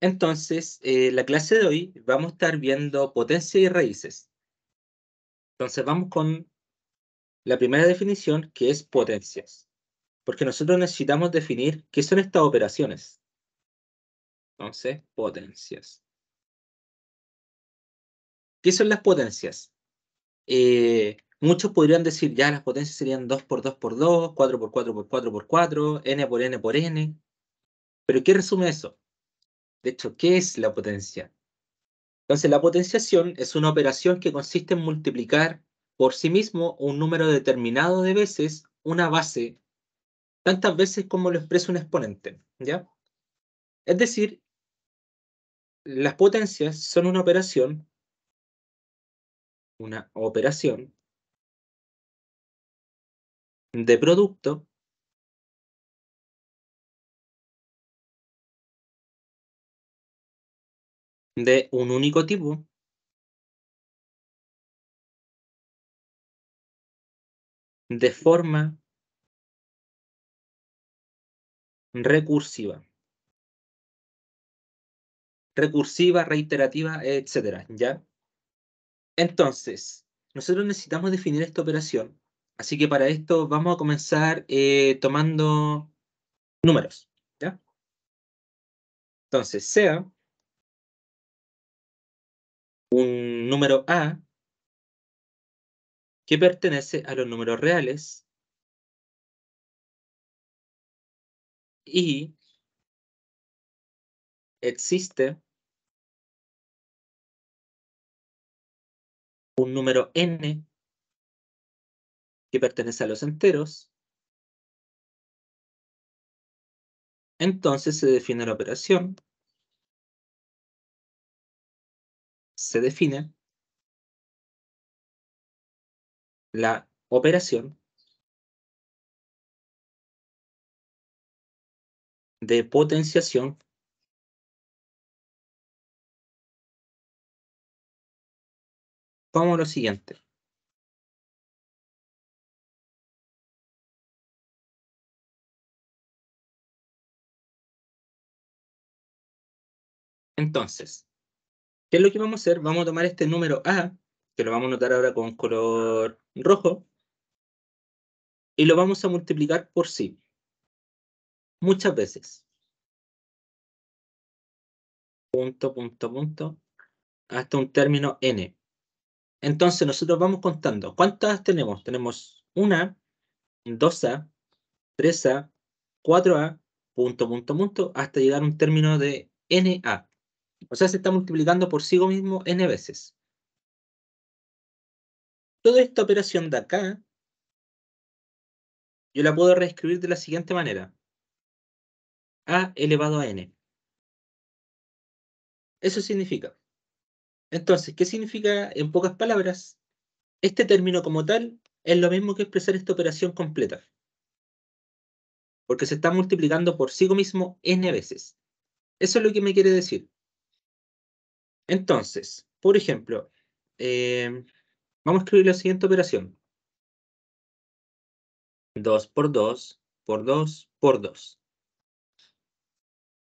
Entonces, la clase de hoy vamos a estar viendo potencia y raíces. Entonces, vamos con la primera definición, que es potencias, porque nosotros necesitamos definir qué son estas operaciones. Entonces, potencias. ¿Qué son las potencias? Muchos podrían decir, ya, las potencias serían 2 por 2 por 2, 4 por 4 por 4 por 4, n por n por n. ¿Pero qué resume eso? De hecho, ¿qué es la potencia? Entonces, la potenciación es una operación que consiste en multiplicar por sí mismo un número determinado de veces una base, tantas veces como lo expresa un exponente, ¿ya? Es decir, las potencias son una operación de producto de un único tipo de forma recursiva. Recursiva, reiterativa, etcétera, ¿ya? Entonces, nosotros necesitamos definir esta operación, así que para esto vamos a comenzar tomando números, ¿ya? Entonces, sea un número A que pertenece a los números reales y existe un número n que pertenece a los enteros, entonces se define la operación, se define la operación de potenciación como lo siguiente. Entonces, ¿qué es lo que vamos a hacer? Vamos a tomar este número A, que lo vamos a notar ahora con color rojo, y lo vamos a multiplicar por sí, muchas veces. Punto, punto, punto, hasta un término n. Entonces nosotros vamos contando. ¿Cuántas tenemos? Tenemos 1, 2A, 3A, 4A, punto, punto, punto, hasta llegar a un término de NA. O sea, se está multiplicando por sí mismo n veces. Toda esta operación de acá, yo la puedo reescribir de la siguiente manera. A elevado a n. Eso significa. Entonces, ¿qué significa en pocas palabras? Este término como tal es lo mismo que expresar esta operación completa, porque se está multiplicando por sí mismo n veces. Eso es lo que me quiere decir. Entonces, por ejemplo, vamos a escribir la siguiente operación. 2 por 2 por 2 por 2.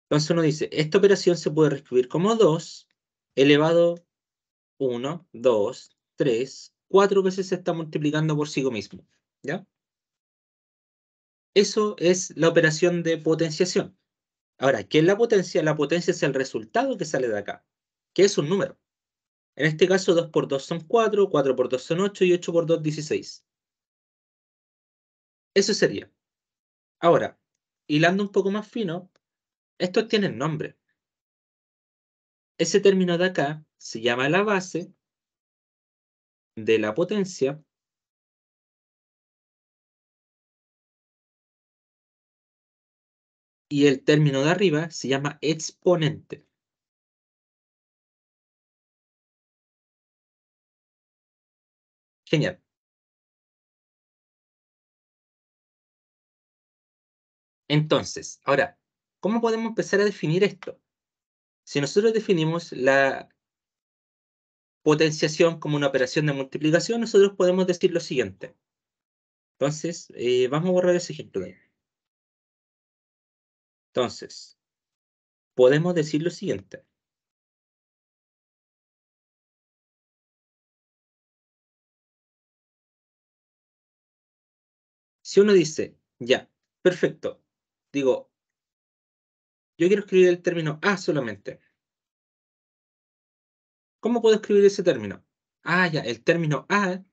Entonces uno dice, esta operación se puede reescribir como 2 elevado 1, 2, 3, 4 veces se está multiplicando por sí mismo, ¿ya? Eso es la operación de potenciación. Ahora, ¿qué es la potencia? La potencia es el resultado que sale de acá, que es un número. En este caso, 2 por 2 son 4, 4 por 2 son 8 y 8 por 2, 16. Eso sería. Ahora, hilando un poco más fino, estos tienen nombre. Ese término de acá se llama la base de la potencia y el término de arriba se llama exponente. Genial. Entonces, ahora, ¿cómo podemos empezar a definir esto? Si nosotros definimos la potenciación como una operación de multiplicación, nosotros podemos decir lo siguiente. Entonces, vamos a borrar ese ejemplo de ahí. Entonces, podemos decir lo siguiente. Si uno dice, ya, perfecto, digo, yo quiero escribir el término A solamente. ¿Cómo puedo escribir ese término? Ah, ya, el término A,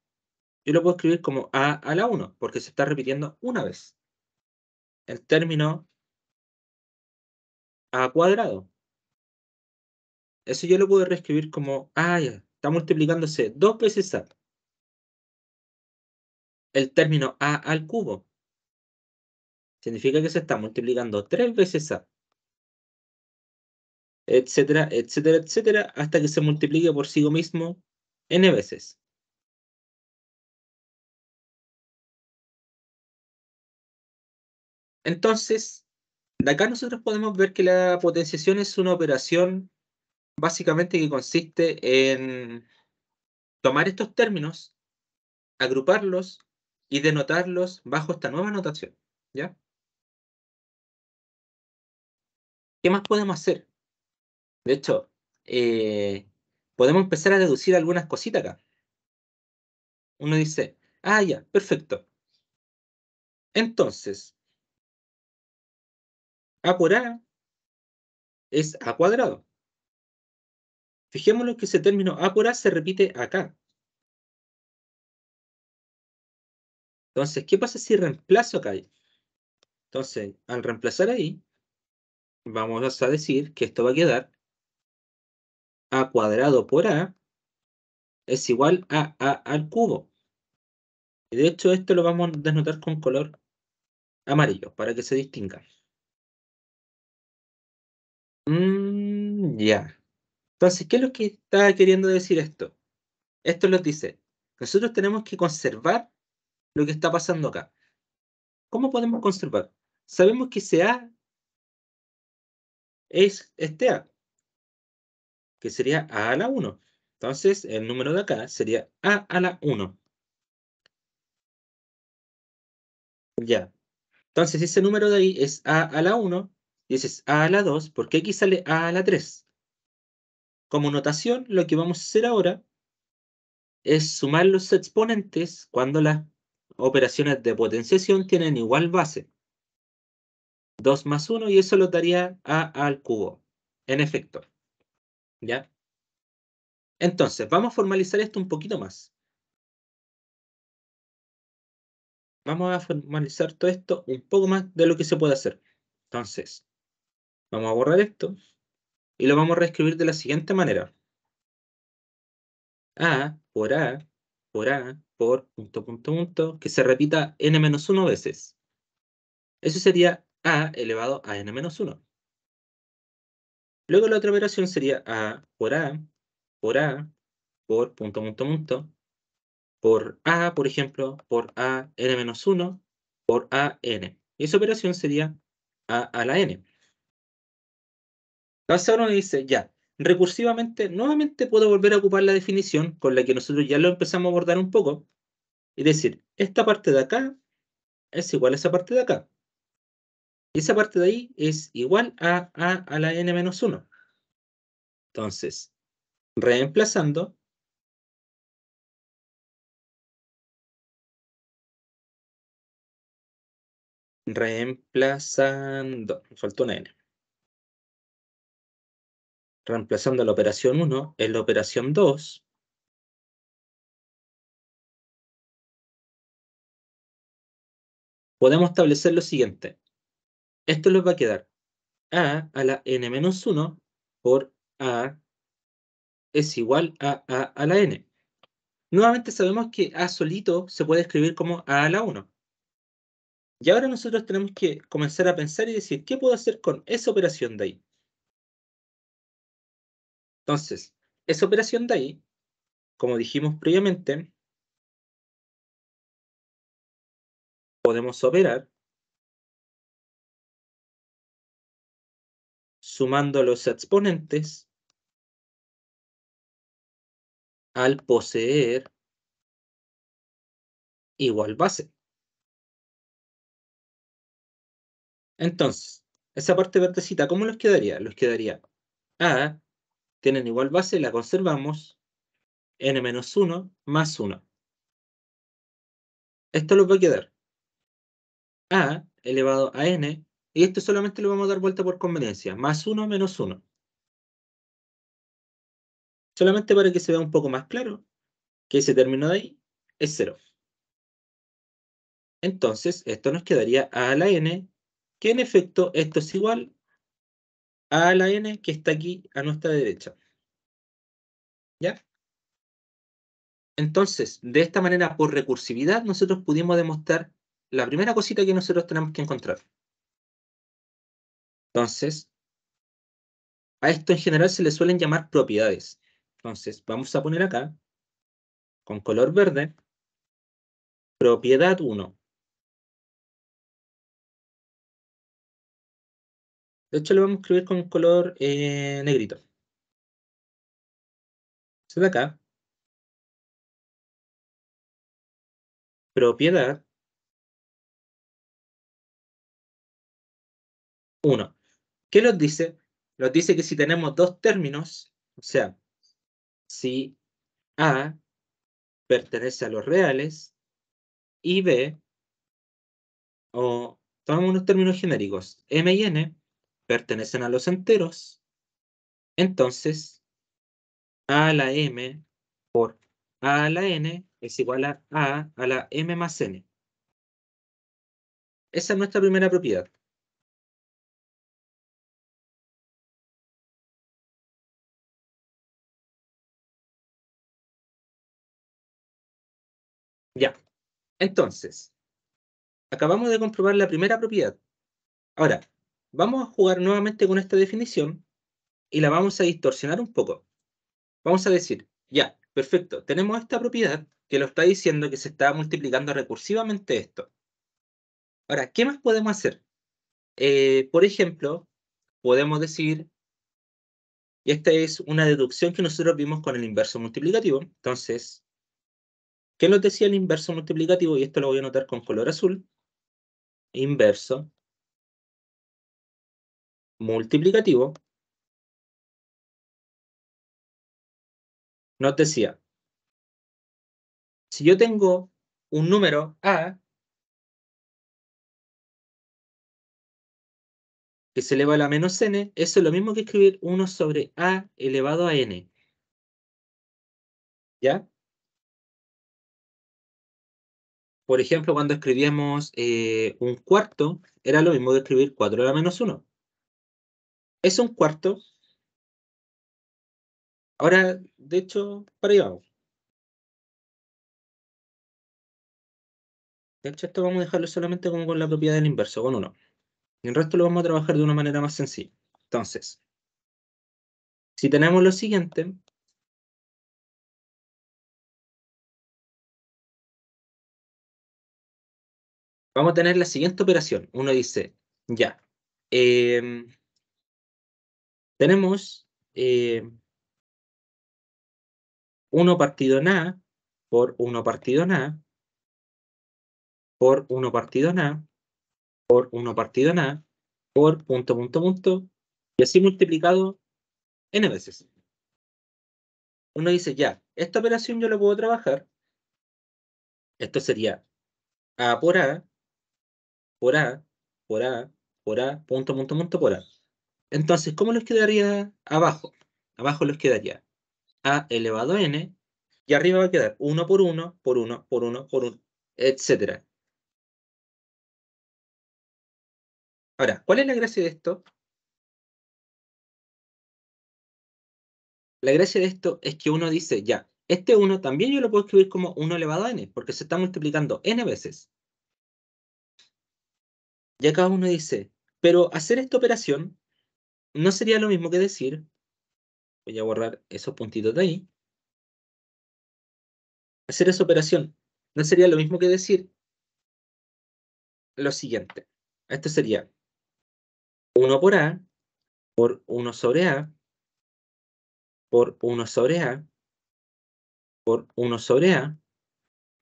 yo lo puedo escribir como A a la 1, porque se está repitiendo una vez. El término A cuadrado, eso yo lo puedo reescribir como, ah, ya, está multiplicándose 2 veces A. El término A al cubo, significa que se está multiplicando 3 veces A, etcétera, etcétera, etcétera, hasta que se multiplique por sí mismo n veces. Entonces, de acá nosotros podemos ver que la potenciación es una operación básicamente que consiste en tomar estos términos, agruparlos y denotarlos bajo esta nueva notación, ¿ya? ¿Qué más podemos hacer? De hecho, eh, podemos empezar a deducir algunas cositas acá. Uno dice, ah, ya, perfecto. Entonces, A por A es A cuadrado. Fijémonos que ese término A por A se repite acá. Entonces, ¿qué pasa si reemplazo acá? Entonces, al reemplazar ahí, vamos a decir que esto va a quedar A cuadrado por A es igual a A al cubo. Y de hecho, esto lo vamos a denotar con color amarillo para que se distinga. Ya. Entonces, ¿qué es lo que está queriendo decir esto? Esto nos dice, nosotros tenemos que conservar lo que está pasando acá. ¿Cómo podemos conservar? Sabemos que ese A es este A, que sería A a la 1. Entonces, el número de acá sería A a la 1. Ya. Entonces, ese número de ahí es A a la 1 y ese es A a la 2, porque aquí sale A a la 3. Como notación, lo que vamos a hacer ahora es sumar los exponentes cuando las operaciones de potenciación tienen igual base. 2 más 1 y eso lo daría A al cubo. En efecto. ¿Ya? Entonces, vamos a formalizar esto un poquito más. Vamos a formalizar todo esto un poco más de lo que se puede hacer. Entonces, vamos a borrar esto y lo vamos a reescribir de la siguiente manera. A por A por A por punto, punto, punto, que se repita n-1 veces. Eso sería A elevado a n-1. Luego la otra operación sería A por A por punto, punto, punto, por A, por ejemplo, por A n-1 por A n. Y esa operación sería A a la n. Entonces ahora uno dice, ya, recursivamente, nuevamente puedo volver a ocupar la definición con la que nosotros ya lo empezamos a abordar un poco, y decir, esta parte de acá es igual a esa parte de acá. Y esa parte de ahí es igual a la n-1. Entonces, reemplazando, me faltó una n. Reemplazando la operación 1 en la operación 2, podemos establecer lo siguiente. Esto les va a quedar a la n-1 por a es igual a la n. Nuevamente sabemos que a solito se puede escribir como a la 1. Y ahora nosotros tenemos que comenzar a pensar y decir, ¿qué puedo hacer con esa operación de ahí? Entonces, esa operación de ahí, como dijimos previamente, podemos operar sumando los exponentes al poseer igual base. Entonces, Esa parte verdecita, ¿cómo los quedaría? Los quedaría A, tienen igual base, la conservamos, n-1 más 1. Esto los va a quedar A elevado a n, y esto solamente lo vamos a dar vuelta por conveniencia, más 1 menos 1. Solamente para que se vea un poco más claro que ese término de ahí es 0. Entonces, esto nos quedaría a la n, que en efecto esto es igual a la n que está aquí a nuestra derecha. ¿Ya? Entonces, de esta manera, por recursividad, nosotros pudimos demostrar la primera cosita que nosotros tenemos que encontrar. Entonces, a esto en general se le suelen llamar propiedades. Entonces, vamos a poner acá, con color verde, propiedad 1. De hecho, lo vamos a escribir con color negrito. Se de acá, propiedad 1. ¿Qué nos dice? Nos dice que si tenemos dos términos, o sea, si A pertenece a los reales y B, o tomamos unos términos genéricos, M y N pertenecen a los enteros, entonces A a la M por A a la N es igual a la M más N. Esa es nuestra primera propiedad. Ya. Entonces, acabamos de comprobar la primera propiedad. Ahora, vamos a jugar nuevamente con esta definición y la vamos a distorsionar un poco. Vamos a decir, ya, perfecto, tenemos esta propiedad que lo está diciendo que se está multiplicando recursivamente esto. Ahora, ¿qué más podemos hacer? Por ejemplo, podemos decir, y esta es una deducción que nosotros vimos con el inverso multiplicativo. Entonces, ¿qué nos decía el inverso multiplicativo? Y esto lo voy a anotar con color azul. Inverso multiplicativo nos decía, si yo tengo un número A que se eleva a la menos n, eso es lo mismo que escribir 1 sobre A elevado a n. ¿Ya? Por ejemplo, cuando escribíamos un cuarto, era lo mismo que escribir 4 a la menos 1. Es un cuarto. Ahora, de hecho, para allá vamos. De hecho, esto vamos a dejarlo solamente como con la propiedad del inverso, con 1. Y el resto lo vamos a trabajar de una manera más sencilla. Entonces, si tenemos lo siguiente, vamos a tener la siguiente operación. Uno dice, ya, em, tenemos 1 partido en A por 1 partido en A por 1 partido en A por 1 partido en A por punto, punto, punto, y así multiplicado n veces. Uno dice, ya, esta operación yo la puedo trabajar. Esto sería A por A, por A, por A, por A, punto, punto, punto, por A. Entonces, ¿cómo les quedaría abajo? Abajo les quedaría A elevado a n, y arriba va a quedar 1 por 1, por 1, por 1, por 1, etc. Ahora, ¿cuál es la gracia de esto? La gracia de esto es que uno dice, ya, este 1 también yo lo puedo escribir como 1 elevado a n, porque se está multiplicando n veces. Y acá uno dice, pero hacer esta operación no sería lo mismo que decir, voy a borrar esos puntitos de ahí, hacer esa operación no sería lo mismo que decir lo siguiente. Esto sería 1 por A, por 1 sobre A, por 1 sobre A, por 1 sobre A,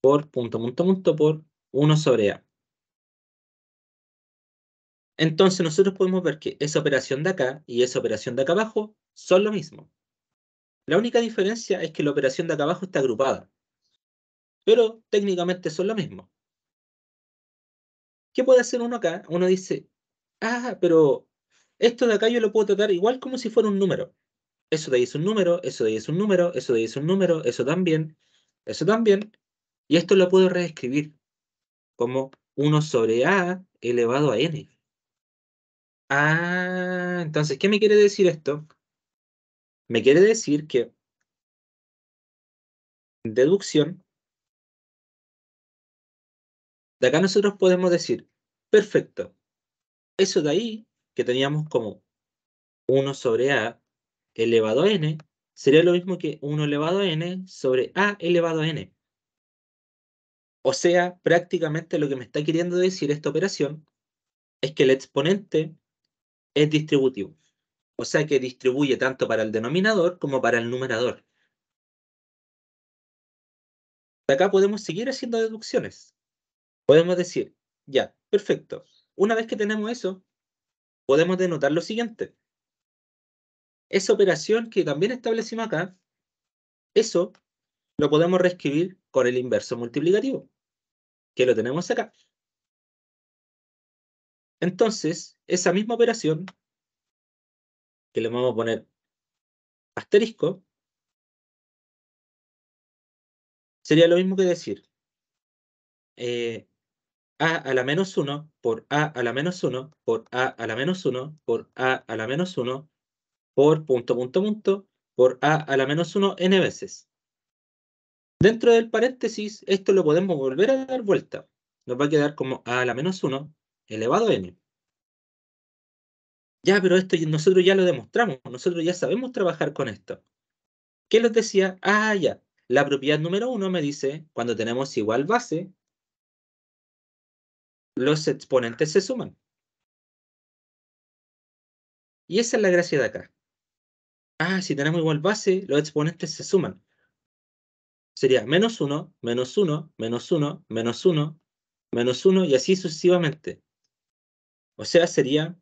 por punto, punto, punto, por 1 sobre A. Entonces nosotros podemos ver que esa operación de acá y esa operación de acá abajo son lo mismo. La única diferencia es que la operación de acá abajo está agrupada, pero técnicamente son lo mismo. ¿Qué puede hacer uno acá? Uno dice, pero esto de acá yo lo puedo tratar igual como si fuera un número. Eso de ahí es un número, eso de ahí es un número, eso de ahí es un número, eso también. Y esto lo puedo reescribir como 1 sobre a elevado a n. Entonces, ¿qué me quiere decir esto? Me quiere decir que deducción, de acá nosotros podemos decir, perfecto, eso de ahí que teníamos como 1 sobre a elevado a n, sería lo mismo que 1 elevado a n sobre a elevado a n. O sea, prácticamente lo que me está queriendo decir esta operación es que el exponente es distributivo. O sea que distribuye tanto para el denominador como para el numerador. De acá podemos seguir haciendo deducciones. Podemos decir, ya, perfecto. Una vez que tenemos eso, podemos denotar lo siguiente. Esa operación que también establecimos acá, eso lo podemos reescribir con el inverso multiplicativo, que lo tenemos acá. Entonces, esa misma operación, que le vamos a poner asterisco, sería lo mismo que decir a a la menos 1 por a a la menos 1 por a a la menos 1 por a a la menos 1 por punto, punto, punto, por a la menos 1 n veces. Dentro del paréntesis, esto lo podemos volver a dar vuelta. Nos va a quedar como a la menos 1 elevado a n. Ya, pero esto nosotros ya lo demostramos. Nosotros ya sabemos trabajar con esto. ¿Qué les decía? Ya. La propiedad número 1 me dice, cuando tenemos igual base, los exponentes se suman. Y esa es la gracia de acá. Si tenemos igual base, los exponentes se suman. Sería menos 1, menos 1, menos 1, menos 1, menos 1 y así sucesivamente. O sea, sería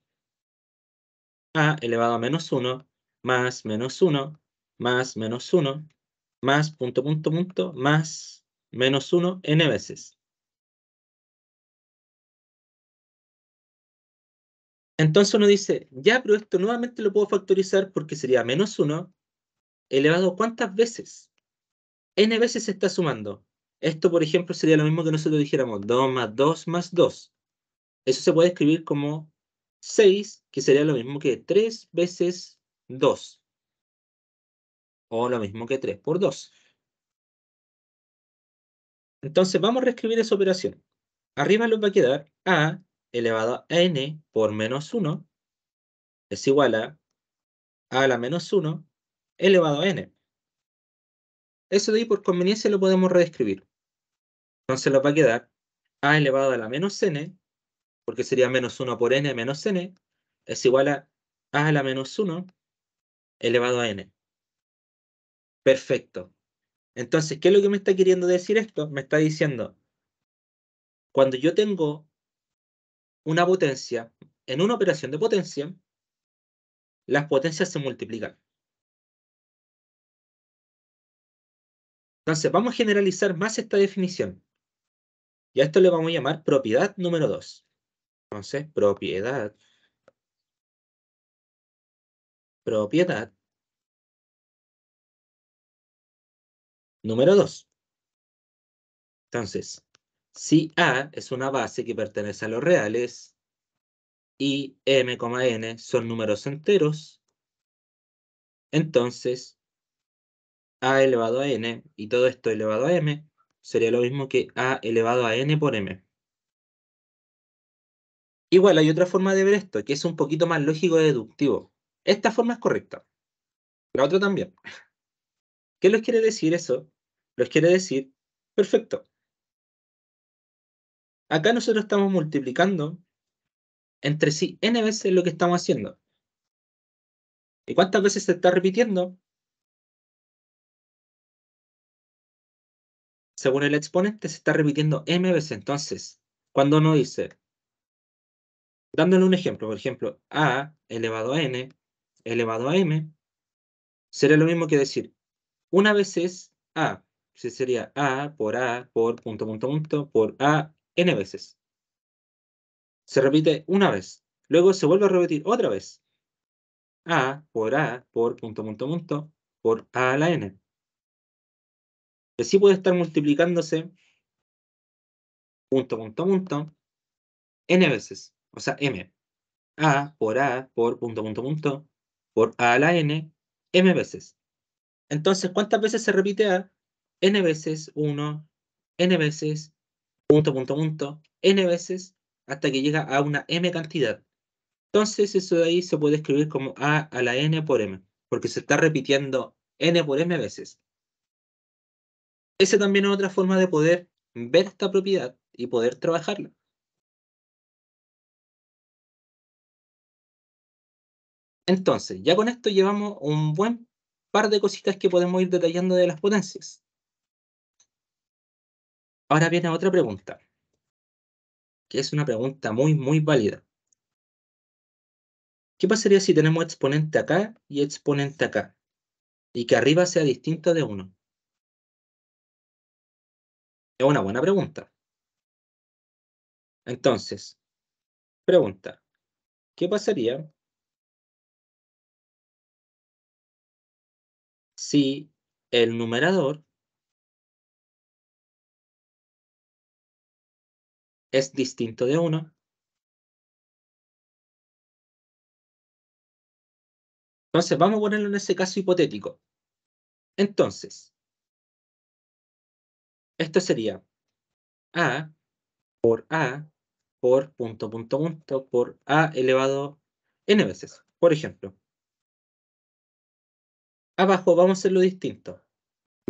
a elevado a menos 1 más menos 1 más menos 1 más punto, punto, punto, más menos 1 n veces. Entonces uno dice, ya, pero esto nuevamente lo puedo factorizar porque sería menos 1 elevado ¿cuántas veces? N veces se está sumando. Esto, por ejemplo, sería lo mismo que nosotros dijéramos 2 más 2 más 2. Eso se puede escribir como 6, que sería lo mismo que 3 veces 2. O lo mismo que 3 por 2. Entonces vamos a reescribir esa operación. Arriba nos va a quedar a elevado a n por menos 1 es igual a la menos 1 elevado a n. Eso de ahí por conveniencia lo podemos reescribir. Entonces nos va a quedar a elevado a la menos n, porque sería menos 1 por n menos n, es igual a la menos 1 elevado a n. Perfecto. Entonces, ¿qué es lo que me está queriendo decir esto? Me está diciendo, cuando yo tengo una potencia en una operación de potencia, las potencias se multiplican. Entonces, vamos a generalizar más esta definición. Y a esto le vamos a llamar propiedad número 2. Entonces, propiedad número 2. Entonces, si A es una base que pertenece a los reales y m, n son números enteros, entonces a elevado a n y todo esto elevado a m sería lo mismo que a elevado a n por m. Igual hay otra forma de ver esto, que es un poquito más lógico y deductivo. Esta forma es correcta, la otra también. ¿Qué les quiere decir eso? Les quiere decir, perfecto, acá nosotros estamos multiplicando entre sí n veces lo que estamos haciendo. ¿Y cuántas veces se está repitiendo? Según el exponente se está repitiendo m veces. Entonces, cuando uno dice Dándole un ejemplo, por ejemplo, a elevado a n elevado a m sería lo mismo que decir una vez es a, sería a por punto, punto, punto, por a n veces. Se repite una vez, luego se vuelve a repetir otra vez, a por punto, punto, punto, por a a la n. Y así puede estar multiplicándose punto, punto, punto, n veces, o sea, m. A por punto, punto, punto, por a a la n, m veces. Entonces, ¿cuántas veces se repite a? N veces uno, n veces, punto, punto, punto, n veces, hasta que llega a una m cantidad. Entonces, eso de ahí se puede escribir como a a la n por m, porque se está repitiendo n por m veces. Esa también es otra forma de poder ver esta propiedad y poder trabajarla. Entonces, ya con esto llevamos un buen par de cositas que podemos ir detallando de las potencias. Ahora viene otra pregunta, que es una pregunta muy, muy válida. ¿Qué pasaría si tenemos exponente acá y exponente acá? Y que arriba sea distinto de 1. Es una buena pregunta. Entonces, pregunta, ¿qué pasaría si el numerador es distinto de 1? Entonces, vamos a ponerlo en ese caso hipotético. Entonces, esto sería a a por punto, punto, punto, por a elevado n veces. Por ejemplo, abajo vamos a hacerlo distinto.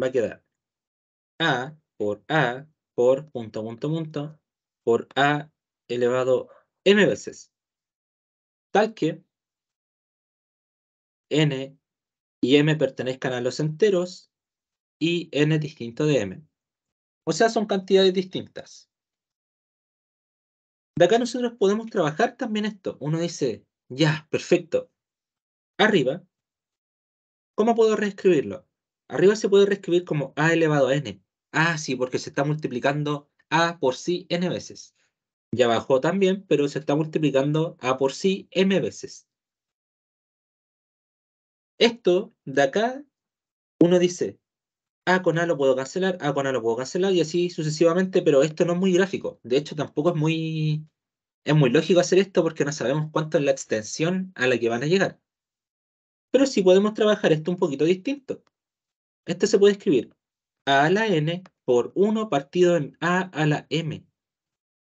Va a quedar a por punto, punto, punto, por a elevado m veces. Tal que n y m pertenezcan a los enteros y n distinto de m. O sea, son cantidades distintas. De acá nosotros podemos trabajar también esto. Uno dice, ya, perfecto. Arriba, ¿cómo puedo reescribirlo? Arriba se puede reescribir como a elevado a n. Ah, sí, porque se está multiplicando a por sí n veces. Y abajo también, pero se está multiplicando a por sí m veces. Esto de acá, uno dice, A con A lo puedo cancelar, A con A lo puedo cancelar y así sucesivamente, pero esto no es muy gráfico. De hecho, tampoco es muy lógico hacer esto porque no sabemos cuánto es la extensión a la que van a llegar. Pero sí podemos trabajar esto un poquito distinto. Esto se puede escribir a la n por 1 partido en a a la m.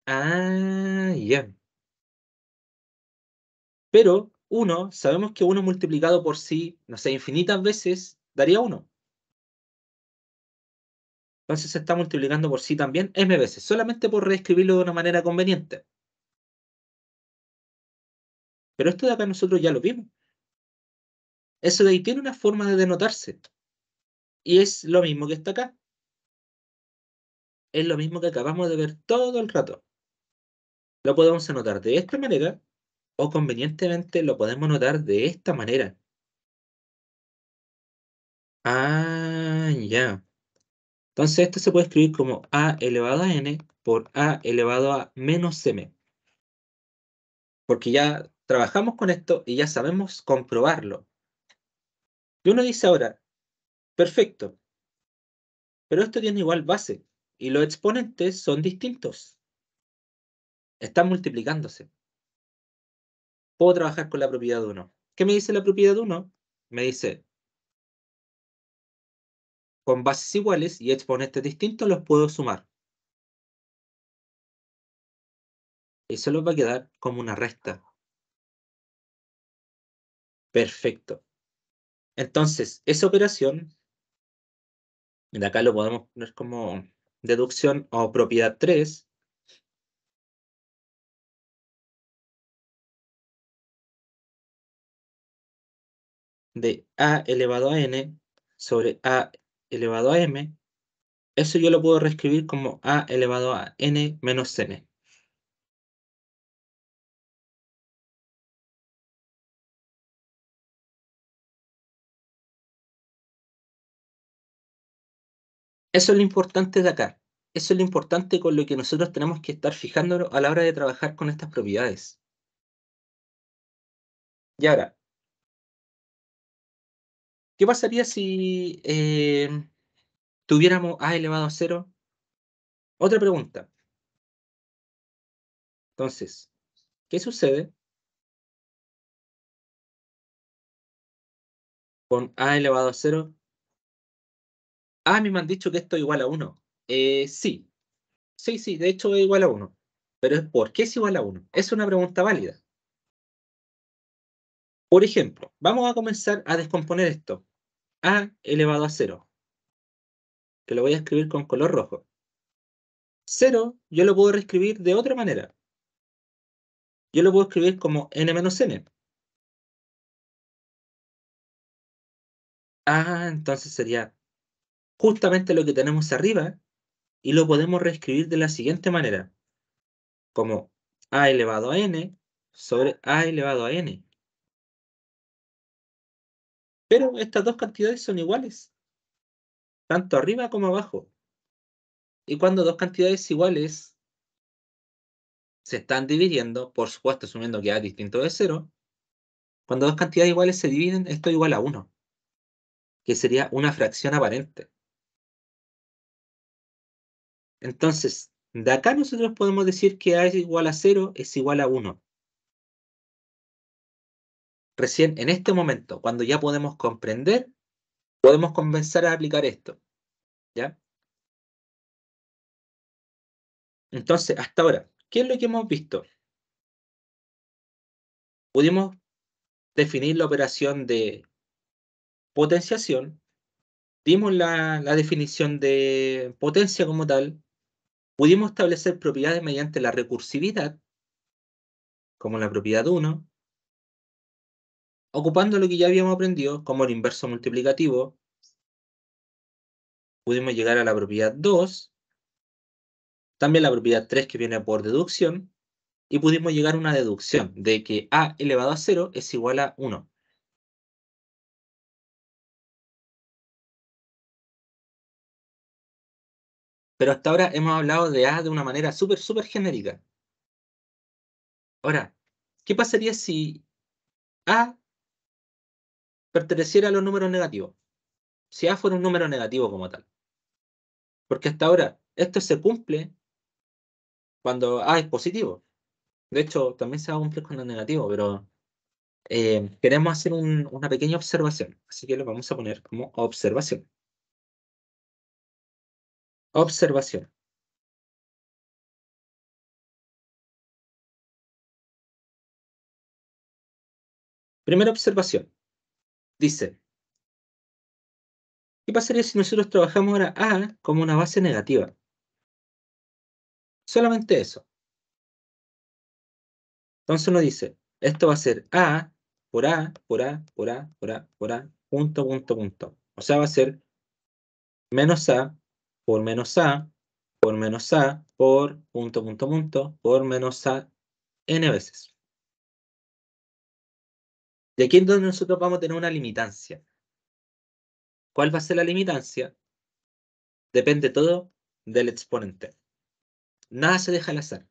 Ah, ya. Pero 1, sabemos que 1 multiplicado por sí, no sé, infinitas veces, daría 1. Entonces se está multiplicando por sí también m veces, solamente por reescribirlo de una manera conveniente. Pero esto de acá nosotros ya lo vimos. Eso de ahí tiene una forma de denotarse. Y es lo mismo que está acá. Es lo mismo que acabamos de ver todo el rato. Lo podemos anotar de esta manera o convenientemente lo podemos notar de esta manera. Ah, ya. Entonces esto se puede escribir como a elevado a n por a elevado a menos m. Porque ya trabajamos con esto y ya sabemos comprobarlo. Y uno dice ahora, perfecto, pero esto tiene igual base y los exponentes son distintos. Están multiplicándose. Puedo trabajar con la propiedad de 1. ¿Qué me dice la propiedad de 1? Me dice, con bases iguales y exponentes distintos los puedo sumar. Eso los va a quedar como una resta. Perfecto. Entonces, esa operación, de acá lo podemos poner como deducción o propiedad 3 de a elevado a n sobre a elevado a m. Eso yo lo puedo reescribir como a elevado a n menos n. Eso es lo importante de acá. Eso es lo importante con lo que nosotros tenemos que estar fijándonos a la hora de trabajar con estas propiedades. Y ahora, ¿qué pasaría si tuviéramos a elevado a 0? Otra pregunta. Entonces, ¿qué sucede con a elevado a 0? A mí me han dicho que esto es igual a 1. Sí, sí, de hecho es igual a 1. Pero ¿por qué es igual a 1? Es una pregunta válida. Por ejemplo, vamos a comenzar a descomponer esto. A elevado a 0, que lo voy a escribir con color rojo. 0 yo lo puedo reescribir de otra manera. Yo lo puedo escribir como n menos n. Entonces sería justamente lo que tenemos arriba y lo podemos reescribir de la siguiente manera, como a elevado a n sobre a elevado a n. Pero estas dos cantidades son iguales, tanto arriba como abajo. Y cuando dos cantidades iguales se están dividiendo, por supuesto asumiendo que a es distinto de 0, cuando dos cantidades iguales se dividen, esto es igual a 1, que sería una fracción aparente. Entonces, de acá nosotros podemos decir que a es igual a 0 es igual a 1. Recién en este momento, cuando ya podemos comprender, podemos comenzar a aplicar esto, ¿ya? Entonces, hasta ahora, ¿qué es lo que hemos visto? Pudimos definir la operación de potenciación, dimos la definición de potencia como tal, pudimos establecer propiedades mediante la recursividad, como la propiedad 1, ocupando lo que ya habíamos aprendido, como el inverso multiplicativo, pudimos llegar a la propiedad 2, también la propiedad 3 que viene por deducción, y pudimos llegar a una deducción de que a elevado a 0 es igual a 1. Pero hasta ahora hemos hablado de a de una manera súper genérica. Ahora, ¿qué pasaría si a perteneciera a los números negativos? Si a fuera un número negativo como tal. Porque hasta ahora esto se cumple cuando a es positivo. De hecho, también se va a cumplir cuando es negativo, pero queremos hacer una pequeña observación. Así que lo vamos a poner como observación. Observación. Primera observación. Dice, ¿qué pasaría si nosotros trabajamos ahora a como una base negativa? Solamente eso. Entonces uno dice, esto va a ser a por a, por a, por a, por a, por a, punto. O sea, va a ser menos a por menos a por menos a por por menos a n veces. Y aquí es donde nosotros vamos a tener una limitancia. ¿Cuál va a ser la limitancia? Depende todo del exponente. Nada se deja al azar.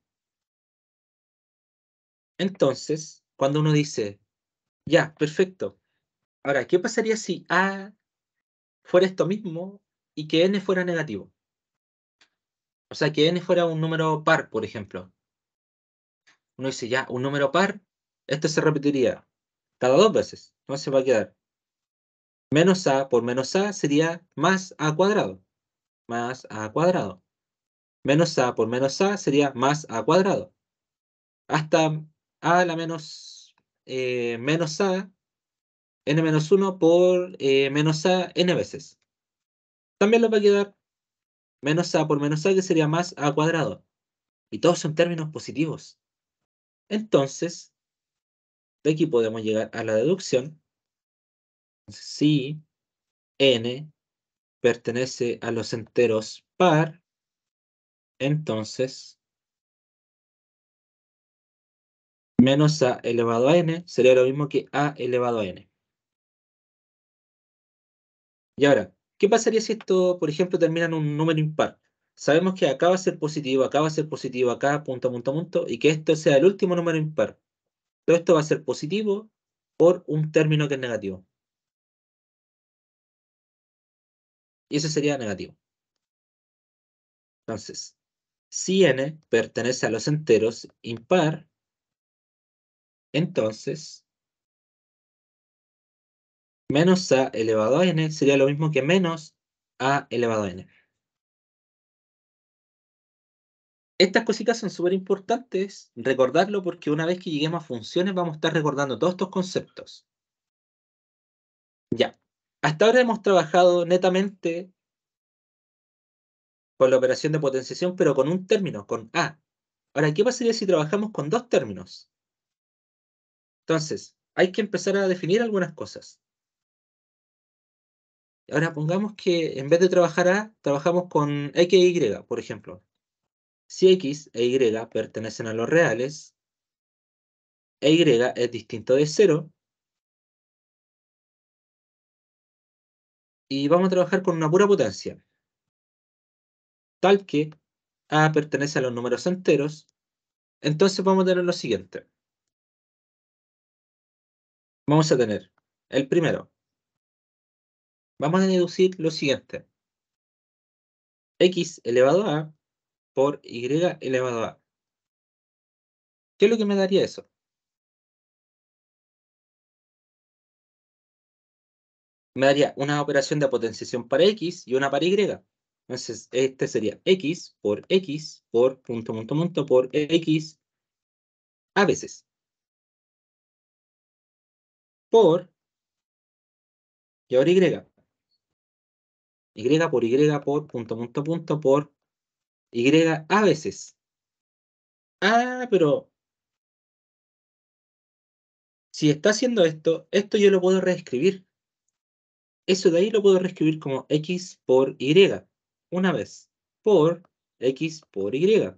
Entonces, cuando uno dice, ya, perfecto. Ahora, ¿qué pasaría si a fuera esto mismo y que n fuera negativo? O sea, que n fuera un número par, por ejemplo. Uno dice, ya, un número par, esto se repetiría cada dos veces. Entonces va a quedar menos a por menos a sería más a cuadrado. Más a cuadrado. Menos a por menos a sería más a cuadrado. Hasta a la menos a n menos 1 por menos a n veces. También nos va a quedar menos a por menos a, que sería más a cuadrado. Y todos son términos positivos. Entonces, de aquí podemos llegar a la deducción. Si n pertenece a los enteros par, entonces menos a elevado a n sería lo mismo que a elevado a n. Y ahora, ¿Qué pasaría si esto, por ejemplo, termina en un número impar? Sabemos que acá va a ser positivo, acá va a ser positivo, acá, punto, punto, punto, y que esto sea el último número impar. Todo esto va a ser positivo por un término que es negativo. Y eso sería negativo. Entonces, si n pertenece a los enteros impar, entonces menos a elevado a n sería lo mismo que menos a elevado a n. Estas cositas son súper importantes recordarlo porque una vez que lleguemos a funciones vamos a estar recordando todos estos conceptos. Ya. Hasta ahora hemos trabajado netamente con la operación de potenciación, pero con un término, con A. Ahora, ¿qué pasaría si trabajamos con dos términos? Entonces, hay que empezar a definir algunas cosas. Ahora, pongamos que en vez de trabajar A, trabajamos con X e Y, por ejemplo. Si X e Y pertenecen a los reales, e Y es distinto de 0, y vamos a trabajar con una pura potencia, tal que A pertenece a los números enteros, entonces vamos a tener lo siguiente. Vamos a tener el primero. Vamos a deducir lo siguiente. X elevado a por Y elevado a. ¿Qué es lo que me daría eso? Me daría una operación de potenciación para X y una para Y. Entonces, este sería X por punto, punto, punto, por X a veces. Por, y ahora Y. Y por punto, punto, punto, por Y a veces. Ah, pero si está haciendo esto, esto yo lo puedo reescribir. Eso de ahí lo puedo reescribir como X por Y. Una vez. Por X por Y.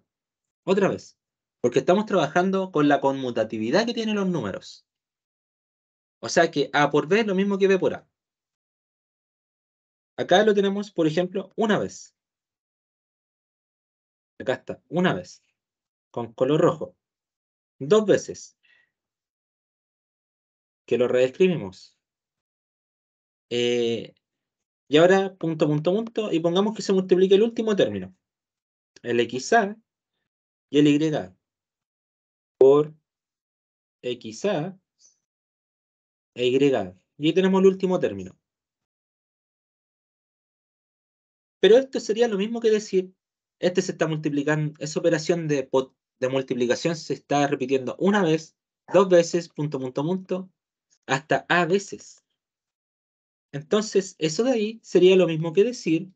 Otra vez. Porque estamos trabajando con la conmutatividad que tienen los números. O sea que A por B es lo mismo que B por A. Acá lo tenemos, por ejemplo, una vez. Acá está, una vez. Con color rojo. Dos veces. Que lo reescribimos. Y ahora, punto, punto, punto. Y pongamos que se multiplique el último término. El XA y el YA. Por XA e YA. Y ahí tenemos el último término. Pero esto sería lo mismo que decir, este se está multiplicando, esa operación de multiplicación se está repitiendo una vez, dos veces, punto, punto, punto, hasta A veces. Entonces, eso de ahí sería lo mismo que decir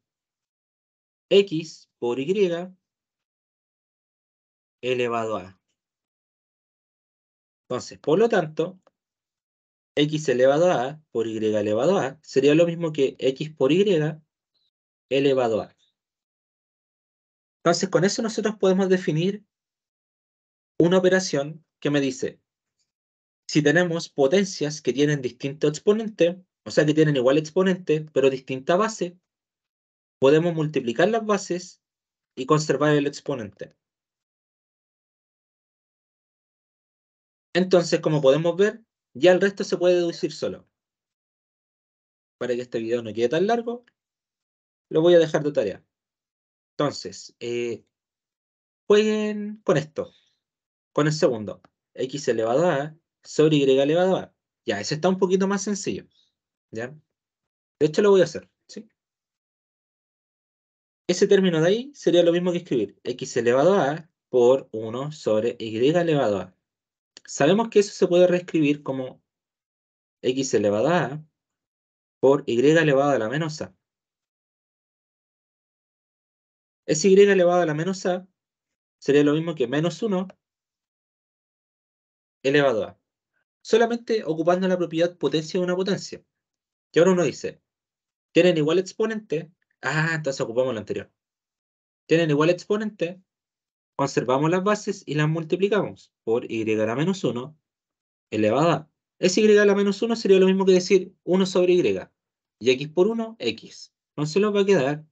X por Y elevado a. Entonces, por lo tanto, X elevado a por Y elevado a sería lo mismo que X por Y elevado a. Entonces, con eso nosotros podemos definir una operación que me dice, si tenemos potencias que tienen distinto exponente, o sea que tienen igual exponente, pero distinta base, podemos multiplicar las bases y conservar el exponente. Entonces, como podemos ver, ya el resto se puede deducir solo. Para que este video no quede tan largo, lo voy a dejar de tarea. Entonces, jueguen con esto, con el segundo. X elevado a sobre Y elevado a. Ya, ese está un poquito más sencillo. ¿Ya? De hecho, lo voy a hacer. ¿Sí? Ese término de ahí sería lo mismo que escribir X elevado a por 1 sobre Y elevado a. Sabemos que eso se puede reescribir como X elevado a por Y elevado a la menos a. Ese Y elevado a la menos a sería lo mismo que menos 1 elevado a. Solamente ocupando la propiedad potencia de una potencia. Que ahora uno dice, ¿tienen igual exponente? Ah, entonces ocupamos lo anterior. ¿Tienen igual exponente? Conservamos las bases y las multiplicamos por Y a la menos 1 elevado a. Ese Y a la menos 1 sería lo mismo que decir 1 sobre Y. Y X por 1, X. Entonces nos va a quedar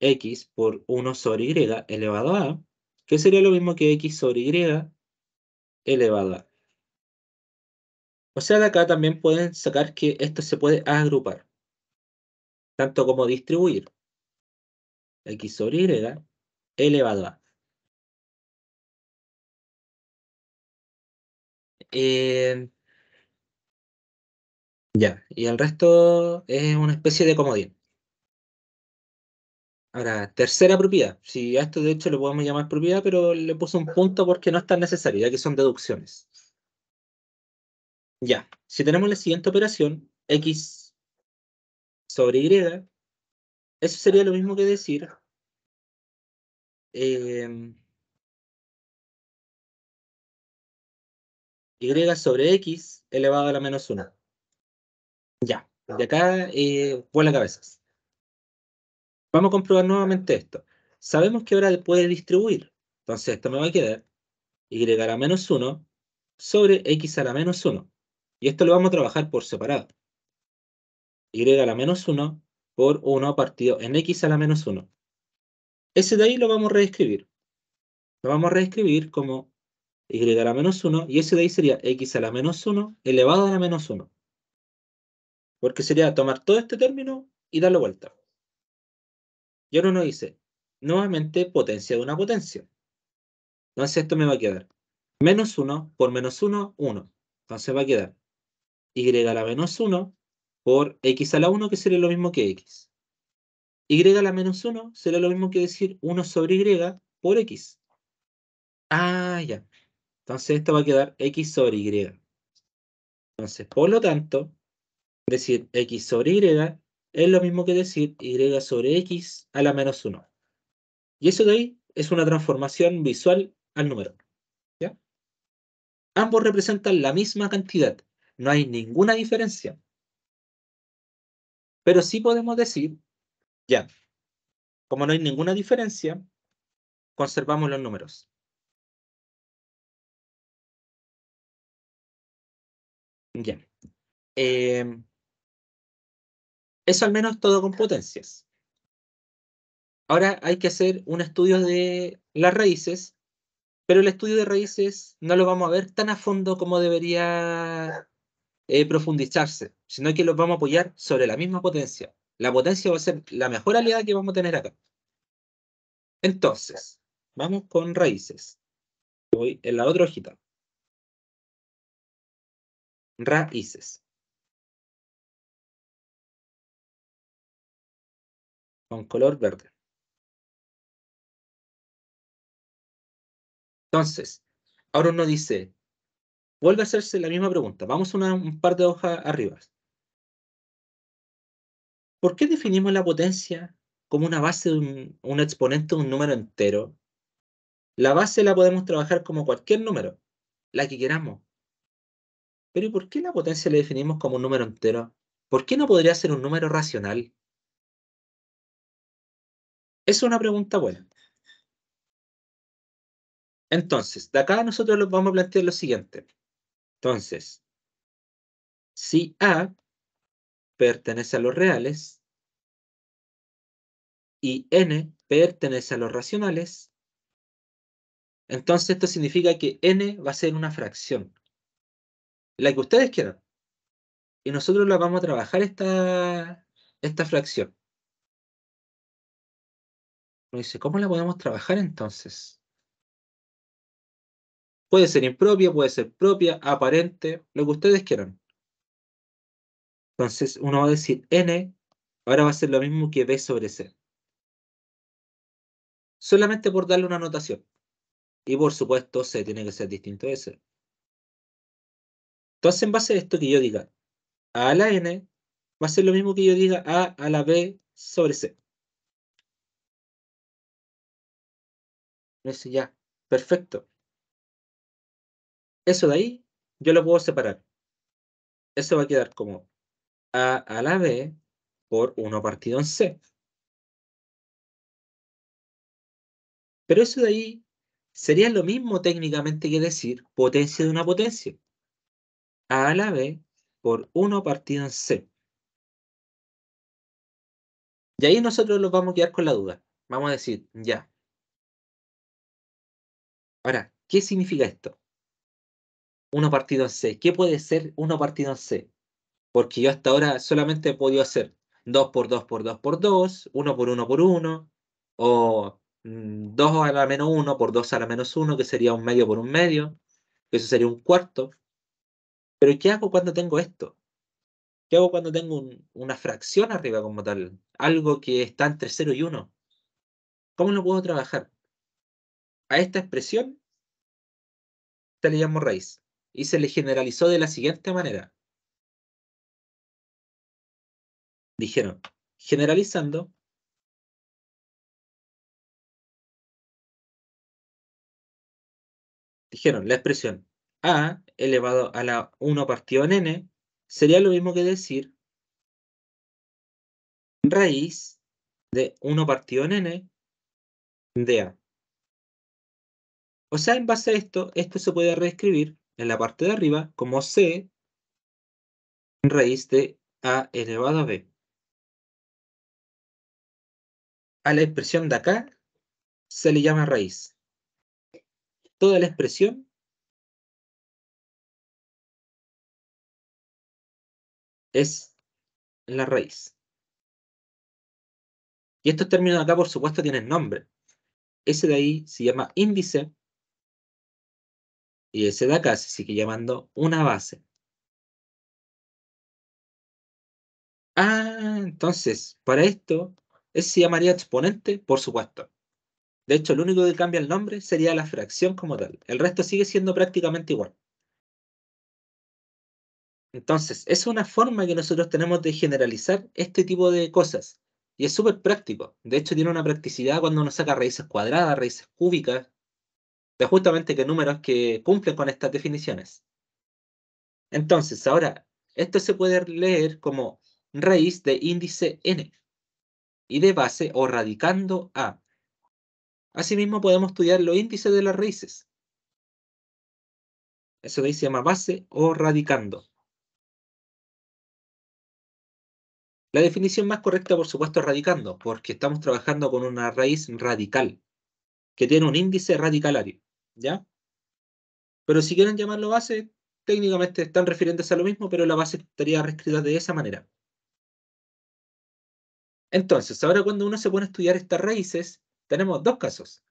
x por 1 sobre y elevado a, que sería lo mismo que x sobre y elevado a. O sea, de acá también pueden sacar que esto se puede agrupar, tanto como distribuir x sobre y elevado a. Eh, ya, y el resto es una especie de comodín. Ahora, tercera propiedad. Si a esto de hecho lo podemos llamar propiedad, pero le puse un punto porque no es tan necesario, ya que son deducciones. Ya, si tenemos la siguiente operación, x sobre y, eso sería lo mismo que decir eh, y sobre x elevado a la menos 1. Ya, de acá vuela cabezas. Vamos a comprobar nuevamente esto. Sabemos que ahora puede distribuir. Entonces esto me va a quedar y a la menos 1 sobre x a la menos 1. Y esto lo vamos a trabajar por separado. Y a la menos 1 por 1 partido en x a la menos 1. Ese de ahí lo vamos a reescribir. Lo vamos a reescribir como y a la menos 1, y ese de ahí sería x a la menos 1 elevado a la menos 1. Porque sería tomar todo este término y darle vuelta. Y ahora uno dice, nuevamente potencia de una potencia. Entonces esto me va a quedar menos 1 por menos 1, 1. Entonces va a quedar y a la menos 1 por x a la 1, que sería lo mismo que x. Y a la menos 1 será lo mismo que decir 1 sobre y por x. Ah, ya. Entonces esto va a quedar x sobre y. Entonces, por lo tanto, decir x sobre y es lo mismo que decir y sobre x a la menos 1. Y eso de ahí es una transformación visual al número. ¿Ya? Ambos representan la misma cantidad. No hay ninguna diferencia. Pero sí podemos decir, ya, como no hay ninguna diferencia, conservamos los números. Ya. Eh, Eso al menos todo con potencias. Ahora hay que hacer un estudio de las raíces, pero el estudio de raíces no lo vamos a ver tan a fondo como debería profundizarse, sino que lo vamos a apoyar sobre la misma potencia. La potencia va a ser la mejor aliada que vamos a tener acá. Entonces, vamos con raíces. Voy en la otra hojita. Raíces. Con color verde. Entonces, ahora uno dice, vuelve a hacerse la misma pregunta. Vamos un par de hojas arriba. ¿Por qué definimos la potencia como una base de un exponente de un número entero? La base la podemos trabajar como cualquier número, la que queramos. Pero ¿y por qué la potencia la definimos como un número entero? ¿Por qué no podría ser un número racional? Es una pregunta buena. Entonces, de acá nosotros nos vamos a plantear lo siguiente. Entonces, si A pertenece a los reales y N pertenece a los racionales, entonces esto significa que N va a ser una fracción, la que ustedes quieran. Y nosotros la vamos a trabajar esta fracción. Uno dice, ¿cómo la podemos trabajar entonces? Puede ser impropia, puede ser propia, aparente, lo que ustedes quieran. Entonces uno va a decir n, ahora va a ser lo mismo que b sobre c. Solamente por darle una notación. Y por supuesto c tiene que ser distinto de c. Entonces en base a esto que yo diga a la n, va a ser lo mismo que yo diga a la b sobre c. Me dice ya, perfecto. Eso de ahí yo lo puedo separar. Eso va a quedar como a la b por 1 partido en c. Pero eso de ahí sería lo mismo técnicamente que decir potencia de una potencia. A la b por 1 partido en c. Y ahí nosotros los vamos a quedar con la duda. Vamos a decir, ya. Ahora, ¿qué significa esto? 1 partido en C. ¿Qué puede ser 1 partido en C? Porque yo hasta ahora solamente he podido hacer 2 por 2 por 2 por 2, 1 por 1 por 1, o 2 a la menos 1 por 2 a la menos 1, que sería un medio por un medio, que eso sería un cuarto. Pero ¿qué hago cuando tengo esto? ¿Qué hago cuando tengo una fracción arriba como tal? Algo que está entre 0 y 1. ¿Cómo lo puedo trabajar? A esta expresión se le llamó raíz y se le generalizó de la siguiente manera. Dijeron, generalizando, dijeron la expresión a elevado a la 1 partido en n sería lo mismo que decir raíz de 1 partido en n de a. O sea, en base a esto se puede reescribir en la parte de arriba como c raíz de a elevado a b. A la expresión de acá se le llama raíz. Toda la expresión es la raíz. Y estos términos de acá, por supuesto, tienen nombre. Ese de ahí se llama índice y ese de acá se sigue llamando una base. Ah, entonces, para esto, ese se llamaría exponente, por supuesto. De hecho, lo único que cambia el nombre sería la fracción como tal. El resto sigue siendo prácticamente igual. Entonces, es una forma que nosotros tenemos de generalizar este tipo de cosas. Y es súper práctico. De hecho, tiene una practicidad cuando uno saca raíces cuadradas, raíces cúbicas, de justamente que números que cumplen con estas definiciones. Entonces, ahora, esto se puede leer como raíz de índice n y de base o radicando a. Asimismo, podemos estudiar los índices de las raíces. Eso de ahí se llama base o radicando. La definición más correcta, por supuesto, es radicando, porque estamos trabajando con una raíz radical, que tiene un índice radicalario, ¿ya? Pero si quieren llamarlo base, técnicamente están refiriéndose a lo mismo, pero la base estaría reescrita de esa manera. Entonces, ahora cuando uno se pone a estudiar estas raíces, tenemos dos casos.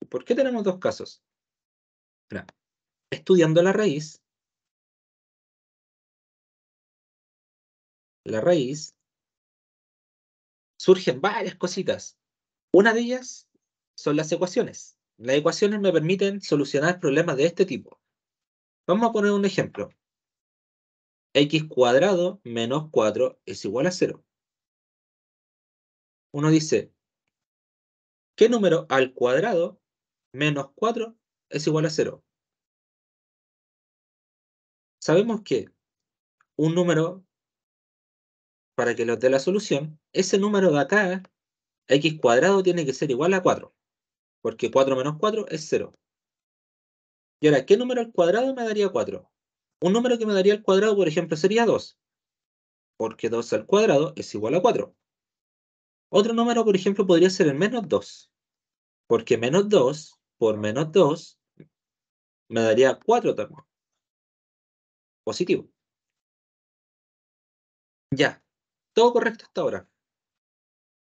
¿Por qué tenemos dos casos? Mira, estudiando la raíz, surgen varias cositas. Una de ellas son las ecuaciones. Las ecuaciones me permiten solucionar problemas de este tipo. Vamos a poner un ejemplo. X cuadrado menos 4 es igual a 0. Uno dice, ¿qué número al cuadrado menos 4 es igual a 0? Sabemos que un número, para que nos dé la solución, ese número de acá, x cuadrado, tiene que ser igual a 4, porque 4 menos 4 es 0. Y ahora, ¿qué número al cuadrado me daría 4? Un número que me daría al cuadrado, por ejemplo, sería 2, porque 2 al cuadrado es igual a 4. Otro número, por ejemplo, podría ser el menos 2, porque menos 2 por menos 2 me daría 4 también, positivo. Ya, todo correcto hasta ahora.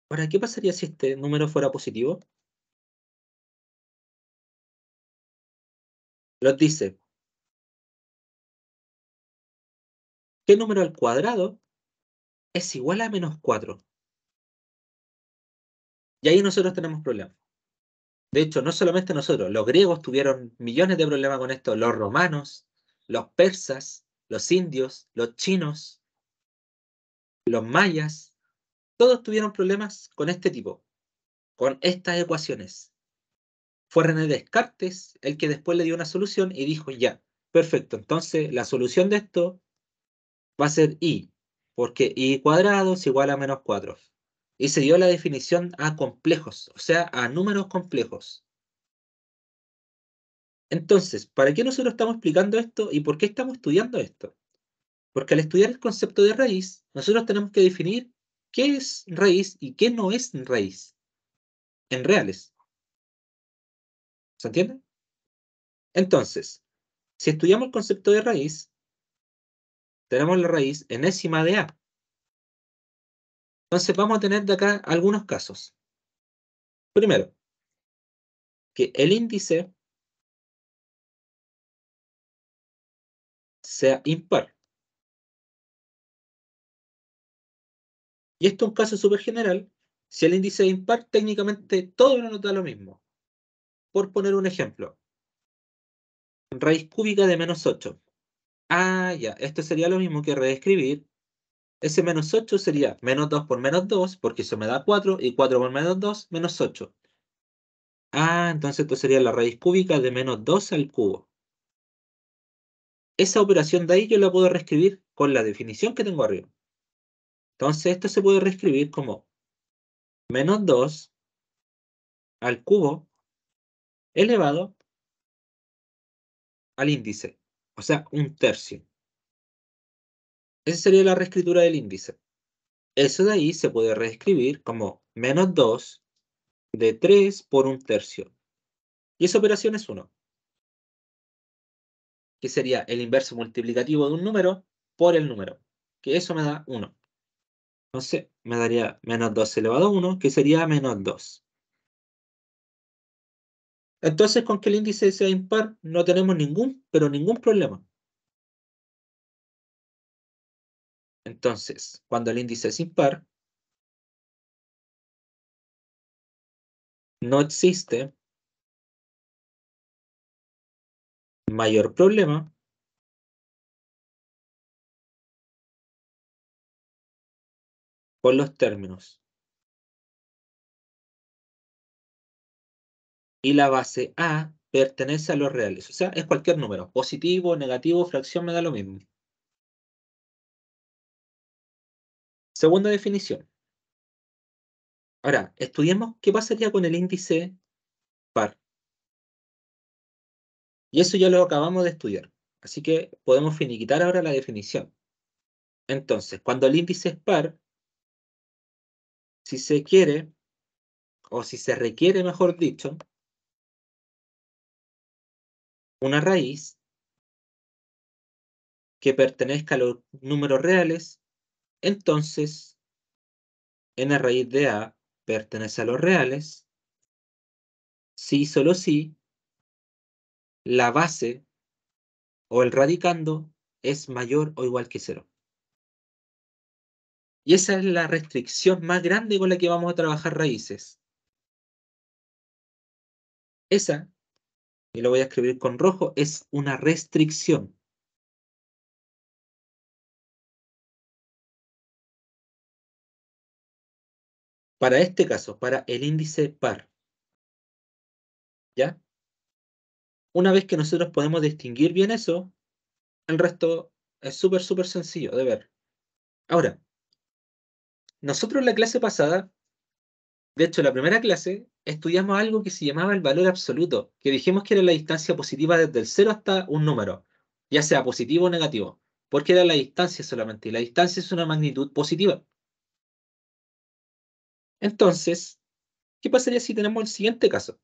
Ahora, ¿qué pasaría si este número fuera positivo? Nos dice, ¿qué número al cuadrado es igual a menos 4? Y ahí nosotros tenemos problemas. De hecho, no solamente nosotros, los griegos tuvieron millones de problemas con esto, los romanos, los persas, los indios, los chinos, los mayas, todos tuvieron problemas con este tipo, con estas ecuaciones. Fue René Descartes el que después le dio una solución y dijo, ya, perfecto, entonces la solución de esto va a ser y, porque y cuadrado es igual a menos 4. Y se dio la definición a complejos, o sea, a números complejos. Entonces, ¿para qué nosotros estamos explicando esto y por qué estamos estudiando esto? Porque al estudiar el concepto de raíz, nosotros tenemos que definir qué es raíz y qué no es raíz en reales. ¿Se entiende? Entonces, si estudiamos el concepto de raíz, tenemos la raíz enésima de A. Entonces vamos a tener de acá algunos casos. Primero, que el índice sea impar. Y esto es un caso súper general. Si el índice es impar, técnicamente todo nos da lo mismo. Por poner un ejemplo, raíz cúbica de -8. Ah, ya, esto sería lo mismo que reescribir. Ese -8 sería -2 por -2, porque eso me da 4, y 4 por -2, -8. Ah, entonces esto sería la raíz cúbica de -2 al cubo. Esa operación de ahí yo la puedo reescribir con la definición que tengo arriba. Entonces esto se puede reescribir como -2 al cubo elevado al índice, o sea, un tercio. Esa sería la reescritura del índice. Eso de ahí se puede reescribir como -2 de 3 por un tercio. Y esa operación es 1, que sería el inverso multiplicativo de un número por el número, que eso me da 1. Entonces me daría -2 elevado a 1, que sería -2. Entonces, con que el índice sea impar, no tenemos ningún problema. Entonces, cuando el índice es impar, no existe mayor problema con los términos. Y la base A pertenece a los reales. O sea, es cualquier número. Positivo, negativo, fracción, me da lo mismo. Segunda definición. Ahora, estudiemos qué pasaría con el índice par. Y eso ya lo acabamos de estudiar. Así que podemos finiquitar ahora la definición. Entonces, cuando el índice es par, si se quiere, o si se requiere, mejor dicho, una raíz que pertenezca a los números reales, entonces n raíz de A pertenece a los reales, si solo si la base o el radicando es mayor o igual que 0. Y esa es la restricción más grande con la que vamos a trabajar raíces. Esa, y lo voy a escribir con rojo, es una restricción. Para este caso, para el índice par. ¿Ya? Una vez que nosotros podemos distinguir bien eso, el resto es súper sencillo de ver. Ahora, nosotros en la clase pasada, de hecho, la primera clase, estudiamos algo que se llamaba el valor absoluto, que dijimos que era la distancia positiva desde el 0 hasta un número, ya sea positivo o negativo, porque era la distancia solamente, y la distancia es una magnitud positiva. Entonces, ¿qué pasaría si tenemos el siguiente caso?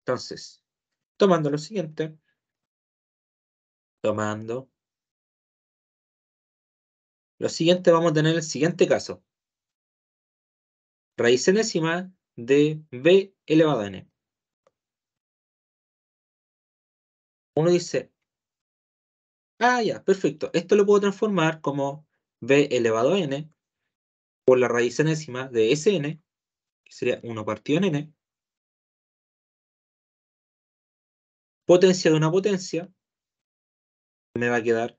Entonces, tomando lo siguiente, tomando lo siguiente, vamos a tener el siguiente caso. Raíz enésima de b elevado a n. Uno dice, ah, ya, perfecto. Esto lo puedo transformar como b elevado a n por la raíz enésima de Sn, que sería 1 partido en n, potencia de una potencia, me va a quedar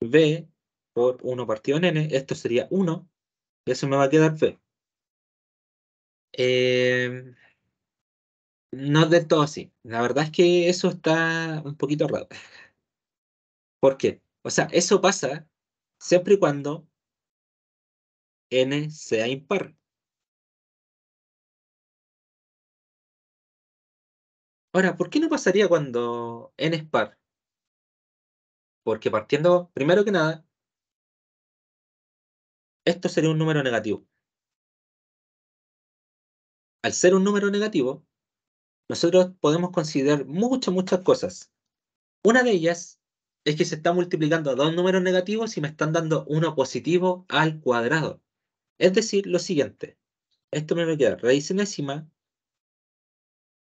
b por 1 partido en n, esto sería 1, y eso me va a quedar b. Eh, no es del todo así. La verdad es que eso está un poquito raro. ¿Por qué? O sea, eso pasa siempre y cuando n sea impar. Ahora, ¿por qué no pasaría cuando n es par? Porque partiendo, primero que nada, esto sería un número negativo. Al ser un número negativo, nosotros podemos considerar muchas cosas. Una de ellas es que se está multiplicando dos números negativos y me están dando uno positivo al cuadrado. Es decir, lo siguiente. Esto me va a quedar raíz enésima.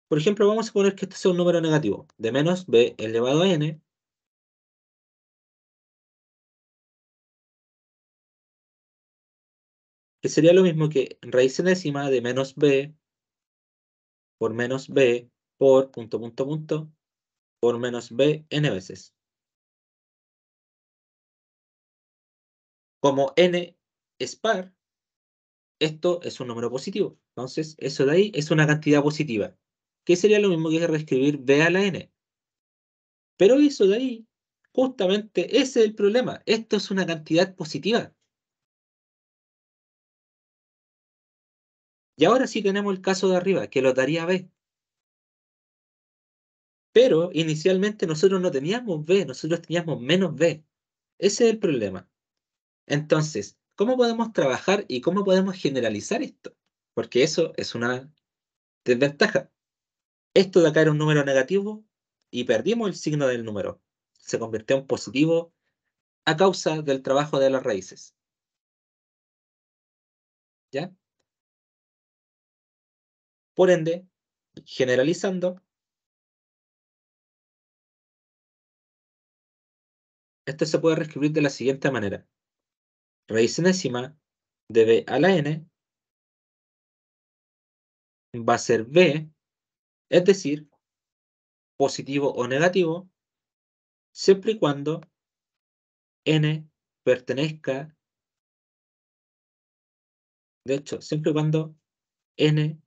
Por ejemplo, vamos a poner que este sea un número negativo, de menos b elevado a n, que sería lo mismo que raíz enésima de menos b por menos b por por menos b n veces. Como n es par, esto es un número positivo. Entonces, eso de ahí es una cantidad positiva, que sería lo mismo que reescribir b a la n. Pero eso de ahí, justamente ese es el problema. Esto es una cantidad positiva. Y ahora sí tenemos el caso de arriba, que lo daría b. Pero inicialmente nosotros no teníamos b, nosotros teníamos menos b. Ese es el problema. Entonces, ¿cómo podemos trabajar y cómo podemos generalizar esto? Porque eso es una desventaja. Esto de acá era un número negativo y perdimos el signo del número. Se convirtió en positivo a causa del trabajo de las raíces. ¿Ya? Por ende, generalizando, esto se puede reescribir de la siguiente manera. Raíz enésima de b a la n va a ser b, es decir, positivo o negativo, siempre y cuando n pertenezca, de hecho, siempre y cuando n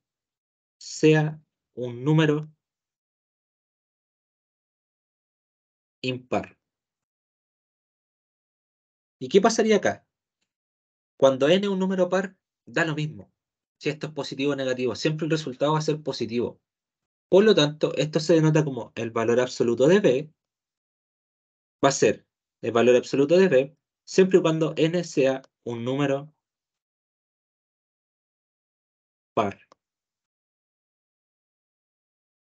sea un número impar. ¿Y qué pasaría acá? Cuando n es un número par, da lo mismo. Si esto es positivo o negativo, siempre el resultado va a ser positivo. Por lo tanto, esto se denota como el valor absoluto de b va a ser el valor absoluto de b siempre y cuando n sea un número par.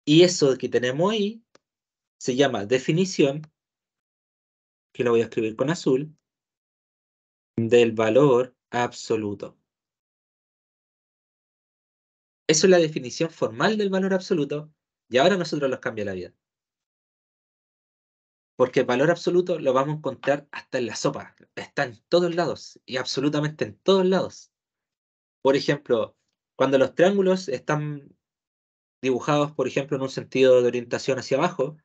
Y eso que tenemos ahí se llama definición, que lo voy a escribir con azul, del valor absoluto. Eso es la definición formal del valor absoluto y ahora nosotros nos cambia la vida. Porque el valor absoluto lo vamos a encontrar hasta en la sopa. Está en todos lados y absolutamente en todos lados. Por ejemplo, cuando los triángulos están dibujados, por ejemplo, en un sentido de orientación hacia abajo,